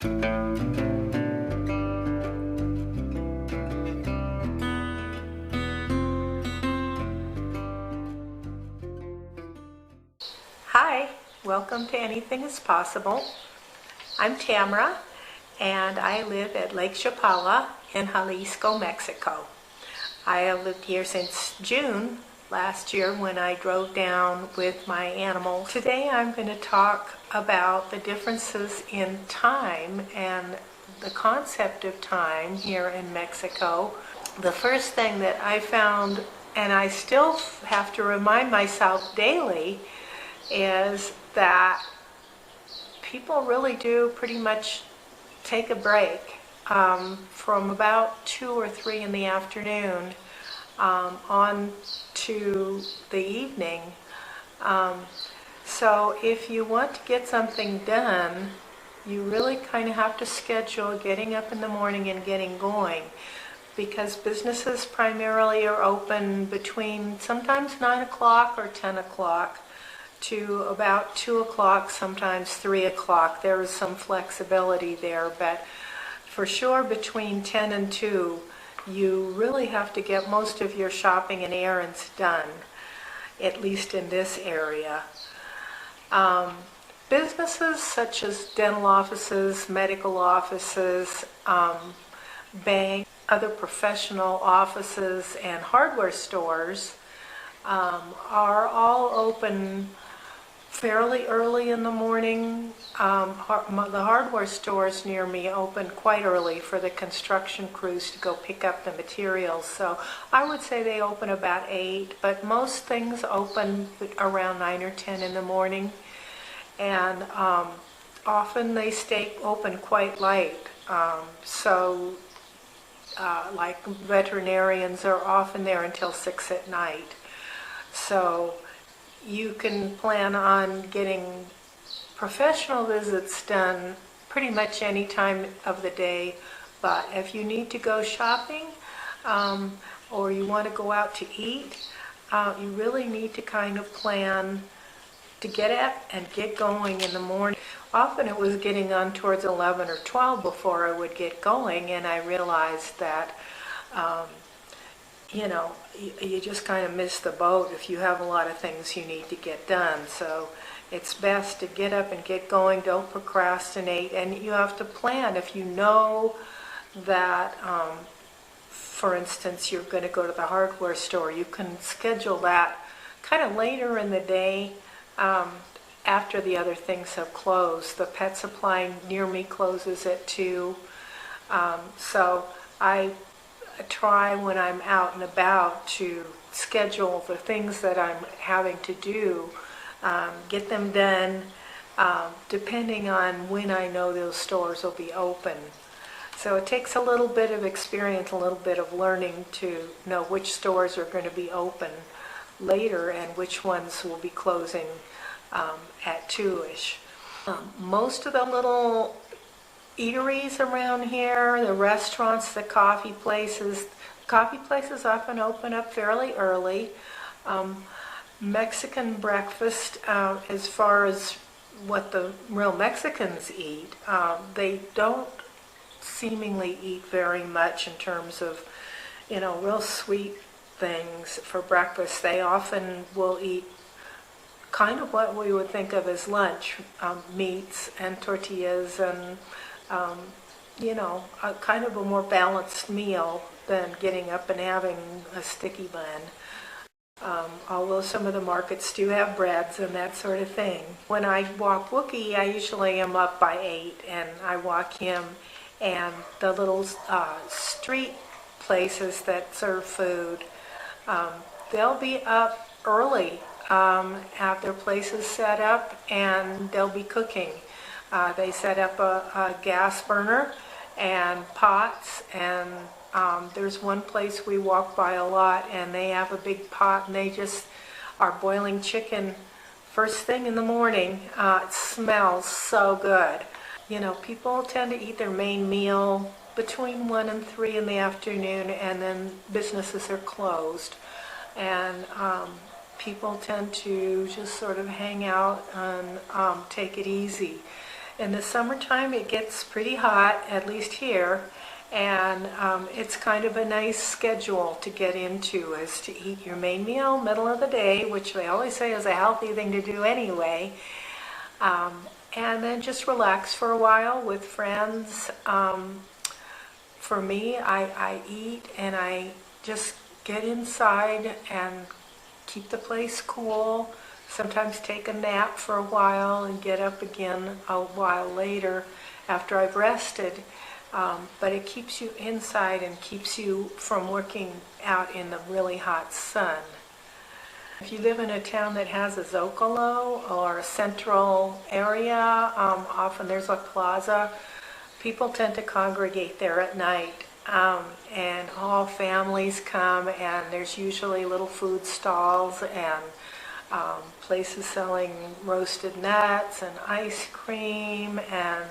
Hi, welcome to Anything is Possible. I'm Tamara, and I live at Lake Chapala in Jalisco, Mexico. I have lived here since June last year when I drove down with my animal. Today I'm going to talk about the differences in time and the concept of time here in Mexico. The first thing that I found, and I still have to remind myself daily, is that people really do pretty much take a break from about 2 or 3 in the afternoon on to the evening. So if you want to get something done, you really kind of have to schedule getting up in the morning and getting going, because businesses primarily are open between sometimes 9 o'clock or 10 o'clock to about 2 o'clock, sometimes 3 o'clock. There is some flexibility there, but for sure between 10 and 2, you really have to get most of your shopping and errands done, at least in this area. Businesses such as dental offices, medical offices, banks, other professional offices, and hardware stores are all open fairly early in the morning. The hardware stores near me open quite early for the construction crews to go pick up the materials. So I would say they open about 8, but most things open around 9 or 10 in the morning. And often they stay open quite late. Like veterinarians are often there until 6 at night. So you can plan on getting professional visits done pretty much any time of the day, but if you need to go shopping or you want to go out to eat, you really need to kind of plan to get up and get going in the morning. Often it was getting on towards 11 or 12 before I would get going, and I realized that you just kind of miss the boat if you have a lot of things you need to get done. So it's best to get up and get going. Don't procrastinate, and you have to plan. If you know that, for instance, you're going to go to the hardware store, you can schedule that kind of later in the day after the other things have closed. The pet supply near me closes at 2, so I try when I'm out and about to schedule the things that I'm having to do, get them done depending on when I know those stores will be open. So it takes a little bit of experience, a little bit of learning to know which stores are going to be open later and which ones will be closing at 2-ish. Most of the little eateries around here, the restaurants, the coffee places often open up fairly early. Mexican breakfast, as far as what the real Mexicans eat, they don't seemingly eat very much in terms of, real sweet things for breakfast. They often will eat kind of what we would think of as lunch, meats and tortillas and a kind of a more balanced meal than getting up and having a sticky bun. Although some of the markets do have breads and that sort of thing. When I walk Wookie, I usually am up by 8, and I walk him, and the little street places that serve food, they'll be up early, have their places set up, and they'll be cooking. They set up a gas burner and pots, and there's one place we walk by a lot, and they have a big pot, and they just are boiling chicken first thing in the morning. It smells so good. People tend to eat their main meal between 1 and 3 in the afternoon, and then businesses are closed, and people tend to just sort of hang out and take it easy. In the summertime, it gets pretty hot, at least here, and it's kind of a nice schedule to get into, is to eat your main meal middle of the day, which they always say is a healthy thing to do anyway, and then just relax for a while with friends. For me, I eat and I just get inside and keep the place cool. Sometimes take a nap for a while and get up again a while later after I've rested. But it keeps you inside and keeps you from working out in the really hot sun. If you live in a town that has a Zocalo or a central area, often there's a plaza. People tend to congregate there at night, and all families come, and there's usually little food stalls and places selling roasted nuts and ice cream and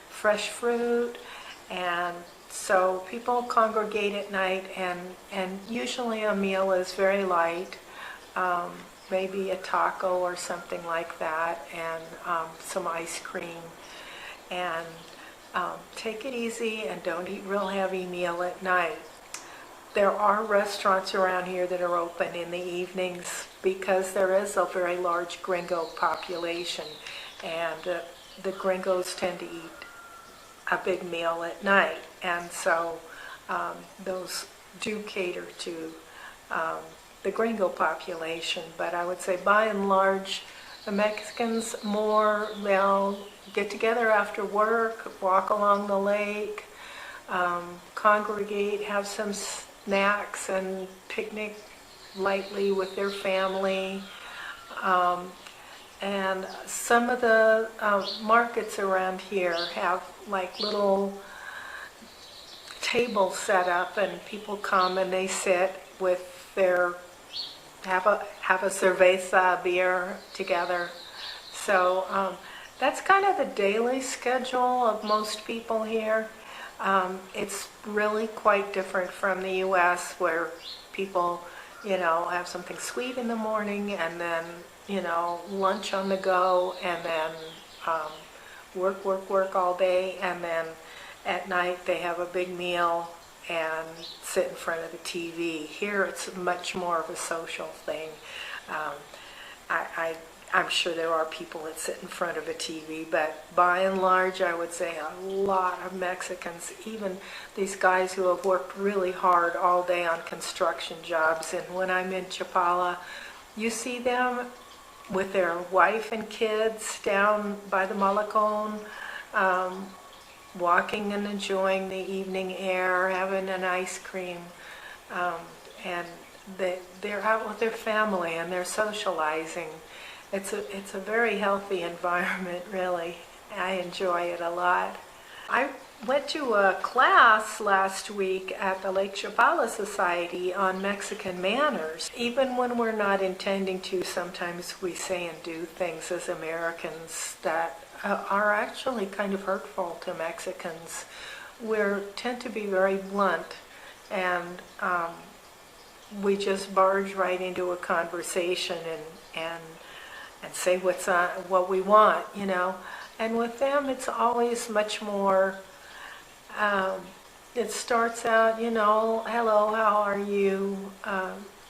fresh fruit. And so people congregate at night, and usually a meal is very light, maybe a taco or something like that, and some ice cream. And take it easy and don't eat real heavy meal at night. There are restaurants around here that are open in the evenings because there is a very large gringo population, and the gringos tend to eat a big meal at night, and so those do cater to the gringo population. But I would say by and large, the Mexicans they'll get together after work, walk along the lake, congregate, have some snacks and picnic lightly with their family. And some of the markets around here have like little tables set up, and people come and they sit with their have a cerveza, beer together. So that's kind of the daily schedule of most people here. It's really quite different from the U.S., where people, have something sweet in the morning, and then, lunch on the go, and then work all day, and then at night they have a big meal and sit in front of the TV. Here it's much more of a social thing. I'm sure there are people that sit in front of a TV, but by and large, I would say a lot of Mexicans, even these guys who have worked really hard all day on construction jobs, and when I'm in Chapala, you see them with their wife and kids down by the Malecon, walking and enjoying the evening air, having an ice cream, and they're out with their family and they're socializing. It's a very healthy environment, really. I enjoy it a lot. I went to a class last week at the Lake Chapala Society on Mexican manners. Even when we're not intending to, sometimes we say and do things as Americans that are actually kind of hurtful to Mexicans. We tend to be very blunt, and we just barge right into a conversation and say what we want, And with them, it's always much more. It starts out, hello, how are you?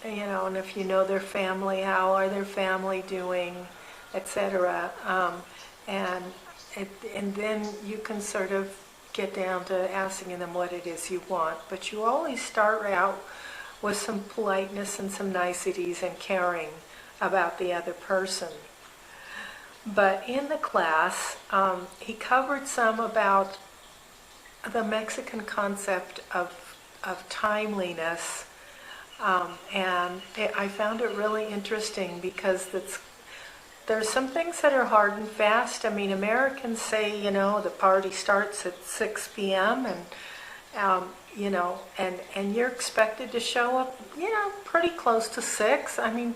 And if you know their family, how are their family doing, etc. And then you can sort of get down to asking them what it is you want. But you always start out with some politeness and some niceties and caring about the other person. But in the class, he covered some about the Mexican concept of timeliness, and I found it really interesting because there's some things that are hard and fast. I mean, Americans say, the party starts at 6 p.m. and and you're expected to show up, pretty close to 6. I mean,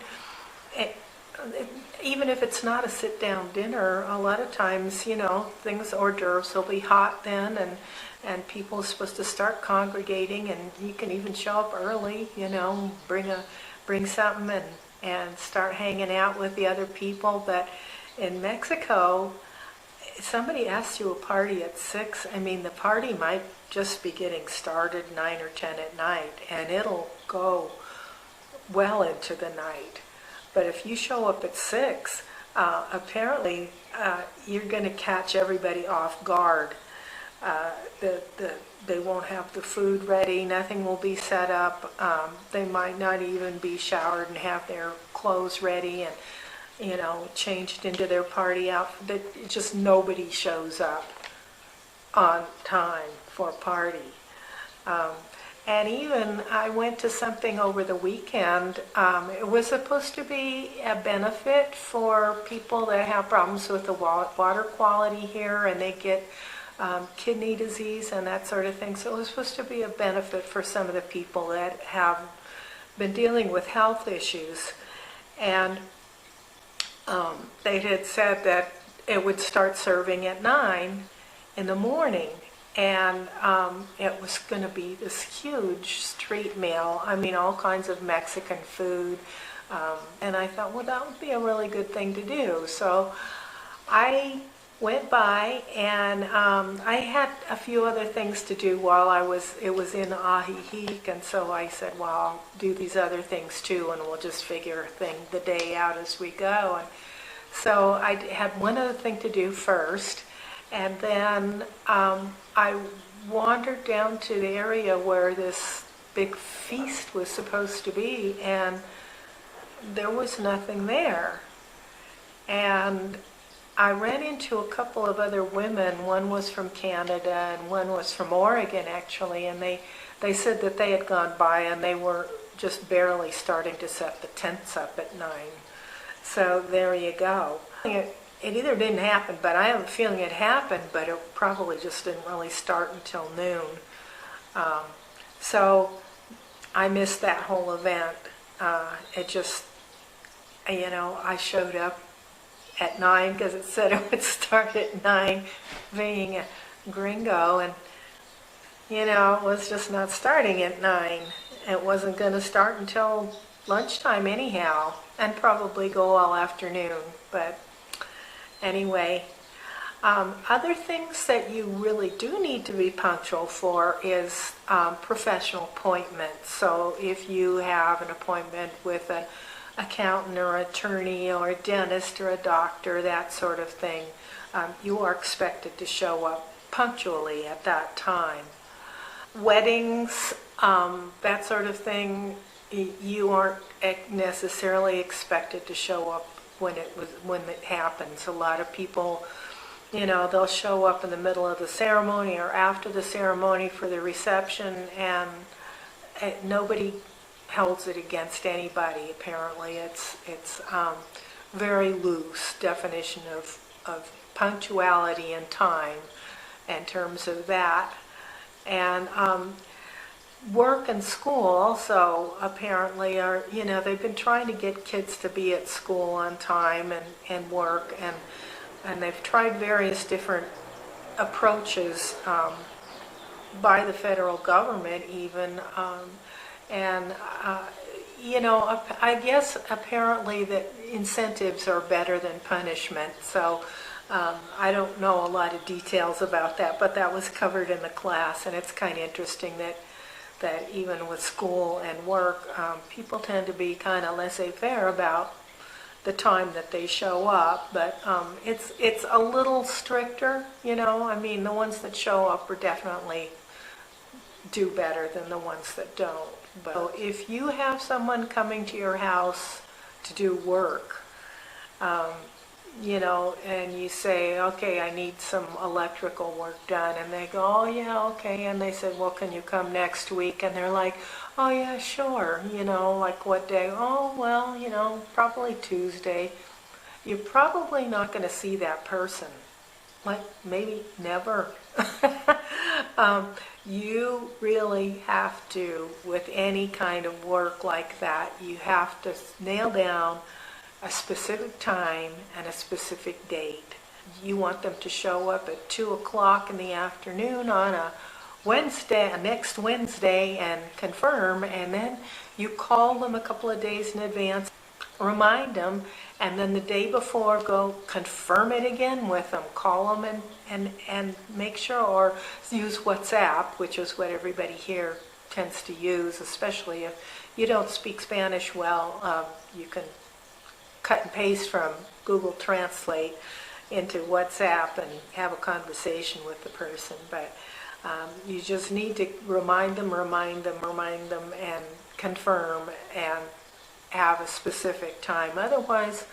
even if it's not a sit-down dinner, a lot of times, hors d'oeuvres will be hot then, and people are supposed to start congregating, and you can even show up early, bring something and start hanging out with the other people. But in Mexico, if somebody asks you a party at 6, I mean, the party might just be getting started 9 or 10 at night, and it'll go well into the night. But if you show up at 6, apparently you're going to catch everybody off guard. They won't have the food ready, nothing will be set up. They might not even be showered and have their clothes ready and, you know, changed into their party outfit. Just nobody shows up on time for a party. And even I went to something over the weekend. It was supposed to be a benefit for people that have problems with the water quality here, and they get kidney disease and that sort of thing. So it was supposed to be a benefit for some of the people that have been dealing with health issues. And they had said that it would start serving at 9 in the morning. And it was going to be this huge street meal. I mean, all kinds of Mexican food. And I thought, well, that would be a really good thing to do. So I went by, and I had a few other things to do while it was in Ajijic, and so I said, well, I'll do these other things too, and we'll just figure the day out as we go. And so I had one other thing to do first, and then I wandered down to the area where this big feast was supposed to be, and there was nothing there. And I ran into a couple of other women. One was from Canada and one was from Oregon, actually, and they said that they had gone by and they were just barely starting to set the tents up at 9. So there you go. It either didn't happen, but I have a feeling it happened, but it probably just didn't really start until noon. So I missed that whole event. It just, you know, I showed up at 9 because it said it would start at 9, being a gringo, and, you know, it was just not starting at 9. It wasn't going to start until lunchtime anyhow, and probably go all afternoon. But anyway, other things that you really do need to be punctual for is professional appointments. So if you have an appointment with an accountant or attorney or a dentist or a doctor, that sort of thing, you are expected to show up punctually at that time. Weddings, that sort of thing, you aren't necessarily expected to show up when it happens. A lot of people, you know, they'll show up in the middle of the ceremony or after the ceremony for the reception, and nobody holds it against anybody. Apparently, it's very loose definition of punctuality and time in terms of that. And work and school also apparently are, you know, they've been trying to get kids to be at school on time and work, and they've tried various different approaches by the federal government even. You know, I guess apparently that incentives are better than punishment. So I don't know a lot of details about that, but that was covered in the class, and it's kind of interesting that even with school and work, people tend to be kind of laissez-faire about the time that they show up. But it's a little stricter, you know. I mean, the ones that show up are definitely do better than the ones that don't. But if you have someone coming to your house to do work, you know, and you say, okay, I need some electrical work done, and they go, oh yeah, okay, and they said, well, can you come next week? And they're like, oh yeah, sure, you know, like what day? Oh, well, you know, probably Tuesday. You're probably not going to see that person, like maybe never. You really have to, with any kind of work like that, you have to nail down a specific time and a specific date. You want them to show up at 2 o'clock in the afternoon on a Wednesday, next Wednesday, and confirm, and then you call them a couple of days in advance remind them, and then the day before go confirm it again with them. Call them and make sure, or use WhatsApp, which is what everybody here tends to use, especially if you don't speak Spanish well. You can cut and paste from Google Translate into WhatsApp and have a conversation with the person. But you just need to remind them, and confirm and have a specific time. Otherwise,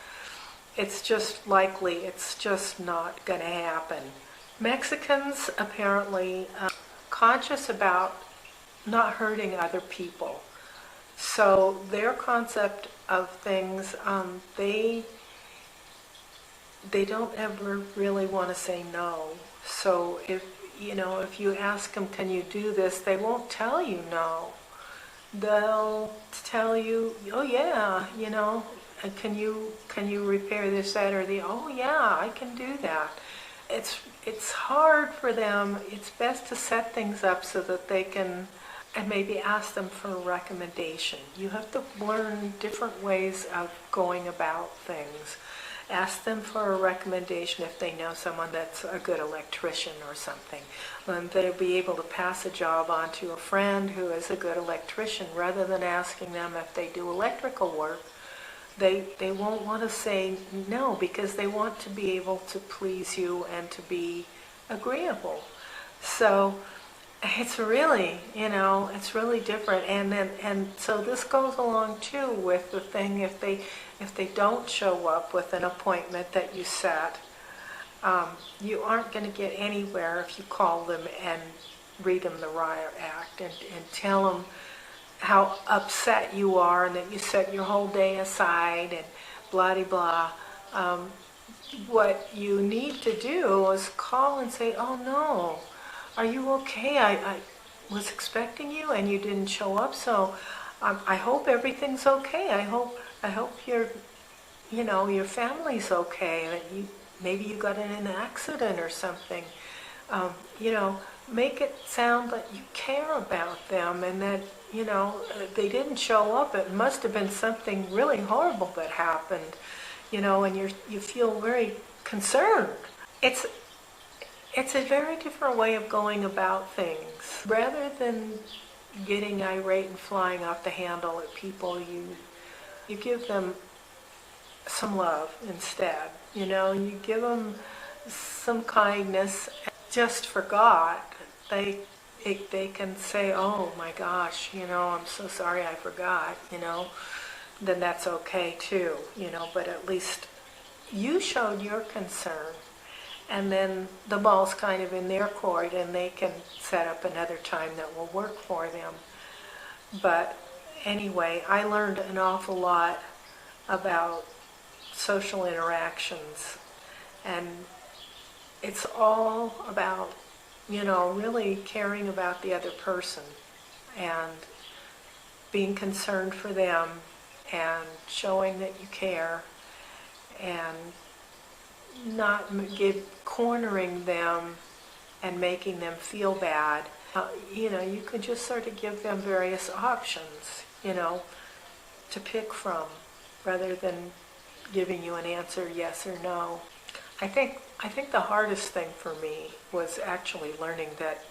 it's just not going to happen. Mexicans apparently conscious about not hurting other people. So their concept of things, they don't ever really want to say no. So if you ask them, can you do this, they won't tell you no. They'll tell you, oh yeah, can you repair this, that, or the, oh yeah, I can do that. It's hard for them. It's best to set things up so that they can, and maybe ask them for a recommendation. You have to learn different ways of going about things. Ask them for a recommendation if they know someone that's a good electrician or something. They'll be able to pass a job on to a friend who is a good electrician, rather than asking them if they do electrical work. They won't want to say no, because they want to be able to please you and to be agreeable. So it's really, it's really different. And so this goes along too with the thing, if they don't show up with an appointment that you set, you aren't going to get anywhere if you call them and read them the riot act and tell them how upset you are and that you set your whole day aside and blah de blah. What you need to do is call and say, oh no, are you okay? I was expecting you and you didn't show up, so I hope everything's okay. I hope your family's okay, that maybe you got in an accident or something. Make it sound that you care about them, and that, they didn't show up. It must have been something really horrible that happened, and you feel very concerned. It's a very different way of going about things. Rather than getting irate and flying off the handle at people, you give them some love instead. You give them some kindness. Just for God, they can say, oh my gosh, I'm so sorry I forgot, then that's okay too, but at least you showed your concern. And then the ball's kind of in their court, and they can set up another time that will work for them. But anyway, I learned an awful lot about social interactions, and it's all about, really caring about the other person and being concerned for them and showing that you care, and not cornering them and making them feel bad. You could just sort of give them various options, to pick from, rather than giving you an answer, yes or no. I think the hardest thing for me was actually learning that,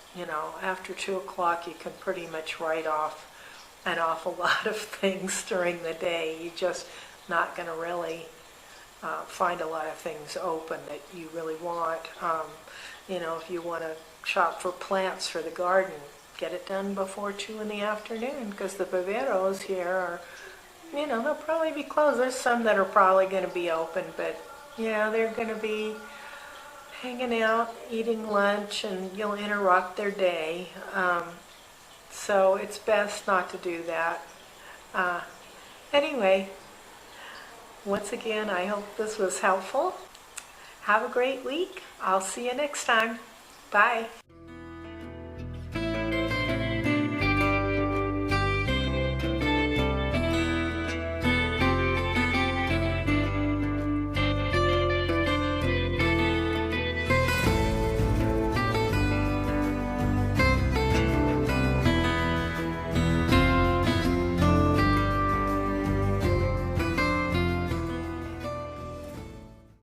after 2 o'clock you can pretty much write off an awful lot of things during the day. You're just not going to really find a lot of things open that you really want. If you want to shop for plants for the garden, get it done before 2 in the afternoon, because the viveros here are, they'll probably be closed. There's some that are probably going to be open, but they're going to be hanging out, eating lunch, and you'll interrupt their day. So it's best not to do that. Anyway, once again, I hope this was helpful. Have a great week. I'll see you next time. Bye.